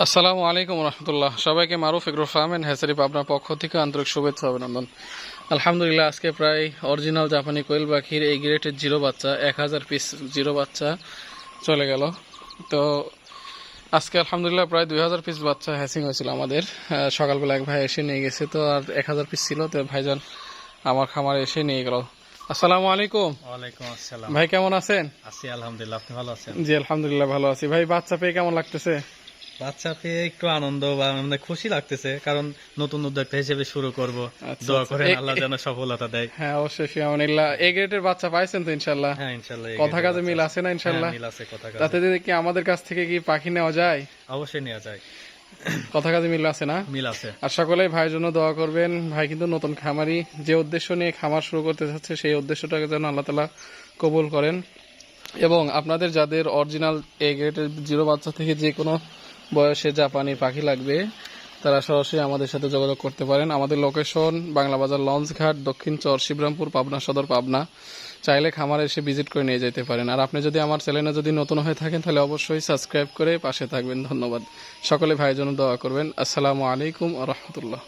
আসসালামু আলাইকুম রহমতুল্লাহ। সবাইকে মারুফ এগ্রো ফার্ম অ্যান্ড হ্যাচারি আপনার পক্ষ থেকে আন্তরিক শুভেচ্ছা অভিনন্দন। আলহামদুলিল্লাহ, আজকে প্রায় অরিজিনাল জাপানি কোয়েল পাখির এই গ্রেটের জিরো বাচ্চা 1000 পিস জিরো বাচ্চা চলে গেল। তো আজকে আলহামদুলিল্লাহ প্রায় 2000 পিস বাচ্চা হ্যাচিং হয়েছিল আমাদের। সকালবেলা এক ভাই এসে নিয়ে গেছে, তো আর 1000 পিস ছিল, তো ভাইজান আমার খামারে এসে নিয়ে গেল। আসসালামু আলাইকুম। ওয়ালাইকুম আসসালাম। ভাই কেমন আছেন? আছি আলহামদুলিল্লাহ, আপনি ভালো আছেন? জি আলহামদুলিল্লাহ ভালো আছি। ভাই বাচ্চা পেয়ে কেমন লাগতেছে? বাচ্চা পেয়ে একটু আনন্দ বা মানে খুশি লাগতেছে, কারণ নতুন উদ্যোক্তা হিসেবে শুরু করব। আচ্ছা, দোয়া আচ্ছা। করেন আল্লাহ যেন সফলতা দেয়। হ্যাঁ অবশ্যই ফিয়ামানিল্লাহ। এ গ্রেডের বাচ্চা পাইছেন তো ইনশাল্লাহ? হ্যাঁ ইনশাআল্লাহ। কথা কাজে মিল আছে না ইনশাল্লাহ? মিল আছে, কথা তাতে কাজে যদি কি আমাদের কাছ থেকে কি পাখি নেওয়া যায়? অবশ্যই নেওয়া যায়। কথা কাজে মিল আছে না? মিল আছে। আর সকলেই ভাইয়ের জন্য দোয়া করবেন। ভাই কিন্তু নতুন খামারি, যে উদ্দেশ্য নিয়ে খামার শুরু করতে চাচ্ছে সেই উদ্দেশ্যটাকে যেন আল্লাহ তাআলা কবুল করেন। এবং আপনাদের যাদের অরিজিনাল এ গ্রেডের জিরো বাচ্চা থেকে যে কোনো বয়সে জাপানি পাখি লাগবে, তারা সরাসরি আমাদের সাথে যোগাযোগ করতে পারেন। আমাদের লোকেশন বাংলা বাজার লঞ্চঘাট, দক্ষিণ চর, শিবরামপুর, পাবনা সদর, পাবনা। চাইলে খামারে এসে ভিজিট করে নিয়ে যেতে পারেন। আর আপনি যদি আমার চ্যানেলে যদি নতুন হয়ে থাকেন তাহলে অবশ্যই সাবস্ক্রাইব করে পাশে থাকবেন। ধন্যবাদ। সকলে ভাইয়ের জন্য দোয়া করবেন। আসসালামু আলাইকুম ওয়া রাহমাতুল্লাহ।